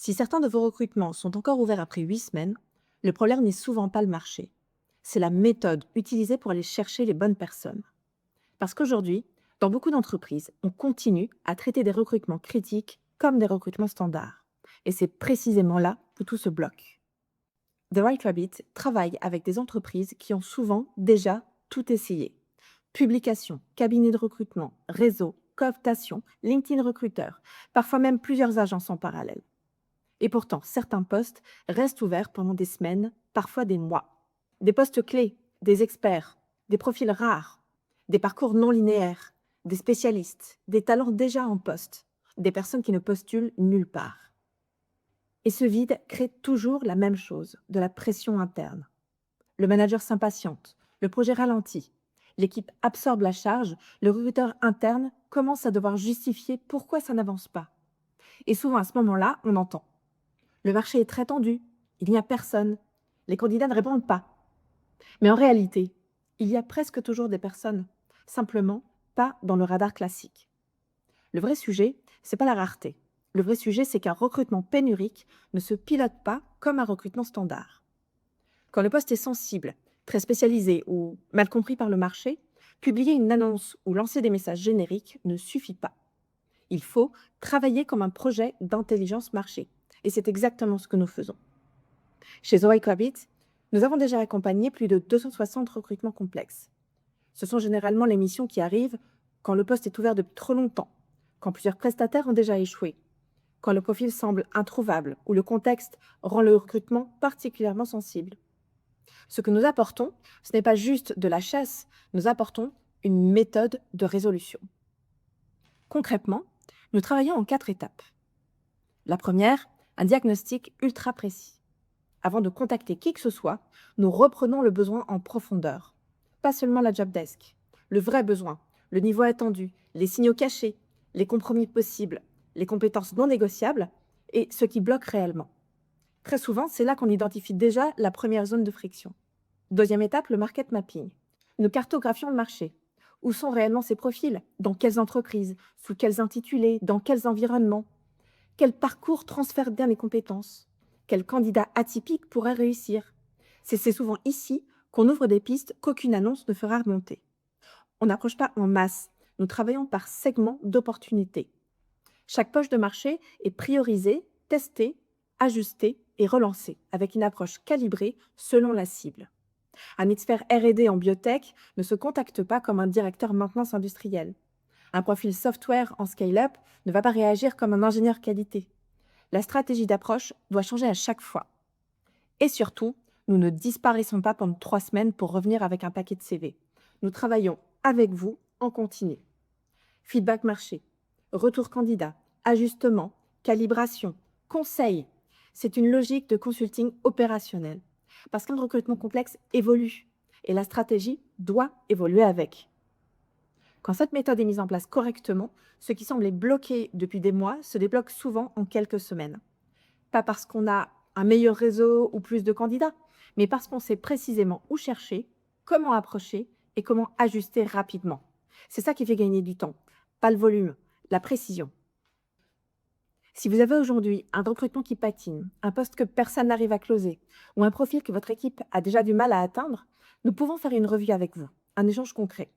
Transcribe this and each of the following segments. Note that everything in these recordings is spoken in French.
Si certains de vos recrutements sont encore ouverts après 8 semaines, le problème n'est souvent pas le marché. C'est la méthode utilisée pour aller chercher les bonnes personnes. Parce qu'aujourd'hui, dans beaucoup d'entreprises, on continue à traiter des recrutements critiques comme des recrutements standards. Et c'est précisément là où tout se bloque. The Right Rabbit travaille avec des entreprises qui ont souvent déjà tout essayé. Publications, cabinets de recrutement, réseaux, cooptation, LinkedIn recruteur, parfois même plusieurs agences en parallèle. Et pourtant, certains postes restent ouverts pendant des semaines, parfois des mois. Des postes clés, des experts, des profils rares, des parcours non linéaires, des spécialistes, des talents déjà en poste, des personnes qui ne postulent nulle part. Et ce vide crée toujours la même chose, de la pression interne. Le manager s'impatiente, le projet ralentit, l'équipe absorbe la charge, le recruteur interne commence à devoir justifier pourquoi ça n'avance pas. Et souvent à ce moment-là, on entend: le marché est très tendu, il n'y a personne, les candidats ne répondent pas. Mais en réalité, il y a presque toujours des personnes, simplement pas dans le radar classique. Le vrai sujet, c'est pas la rareté. Le vrai sujet, c'est qu'un recrutement pénurique ne se pilote pas comme un recrutement standard. Quand le poste est sensible, très spécialisé ou mal compris par le marché, publier une annonce ou lancer des messages génériques ne suffit pas. Il faut travailler comme un projet d'intelligence marché. Et c'est exactement ce que nous faisons. Chez Zoe Cohabit, nous avons déjà accompagné plus de 260 recrutements complexes. Ce sont généralement les missions qui arrivent quand le poste est ouvert depuis trop longtemps, quand plusieurs prestataires ont déjà échoué, quand le profil semble introuvable ou le contexte rend le recrutement particulièrement sensible. Ce que nous apportons, ce n'est pas juste de la chasse, nous apportons une méthode de résolution. Concrètement, nous travaillons en 4 étapes. La première, un diagnostic ultra précis. Avant de contacter qui que ce soit, nous reprenons le besoin en profondeur. Pas seulement la job desk, le vrai besoin, le niveau attendu, les signaux cachés, les compromis possibles, les compétences non négociables et ce qui bloque réellement. Très souvent, c'est là qu'on identifie déjà la première zone de friction. Deuxième étape, le market mapping. Nous cartographions le marché. Où sont réellement ces profils? Dans quelles entreprises? Sous quels intitulés? Dans quels environnements? Quel parcours transfère bien les compétences? Quel candidat atypique pourrait réussir? C'est souvent ici qu'on ouvre des pistes qu'aucune annonce ne fera remonter. On n'approche pas en masse, nous travaillons par segments d'opportunités. Chaque poche de marché est priorisée, testée, ajustée et relancée avec une approche calibrée selon la cible. Un expert R&D en biotech ne se contacte pas comme un directeur maintenance industrielle. Un profil software en scale-up ne va pas réagir comme un ingénieur qualité. La stratégie d'approche doit changer à chaque fois. Et surtout, nous ne disparaissons pas pendant 3 semaines pour revenir avec un paquet de CV. Nous travaillons avec vous en continu. Feedback marché, retour candidat, ajustement, calibration, conseil. C'est une logique de consulting opérationnel. Parce qu'un recrutement complexe évolue et la stratégie doit évoluer avec. Quand cette méthode est mise en place correctement, ce qui semblait bloqué depuis des mois se débloque souvent en quelques semaines. Pas parce qu'on a un meilleur réseau ou plus de candidats, mais parce qu'on sait précisément où chercher, comment approcher et comment ajuster rapidement. C'est ça qui fait gagner du temps, pas le volume, la précision. Si vous avez aujourd'hui un recrutement qui patine, un poste que personne n'arrive à closer ou un profil que votre équipe a déjà du mal à atteindre, nous pouvons faire une revue avec vous, un échange concret.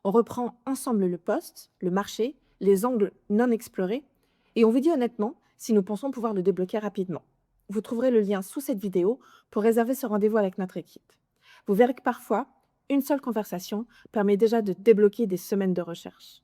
On reprend ensemble le poste, le marché, les angles non explorés et on vous dit honnêtement si nous pensons pouvoir le débloquer rapidement. Vous trouverez le lien sous cette vidéo pour réserver ce rendez-vous avec notre équipe. Vous verrez que parfois, une seule conversation permet déjà de débloquer des semaines de recherche.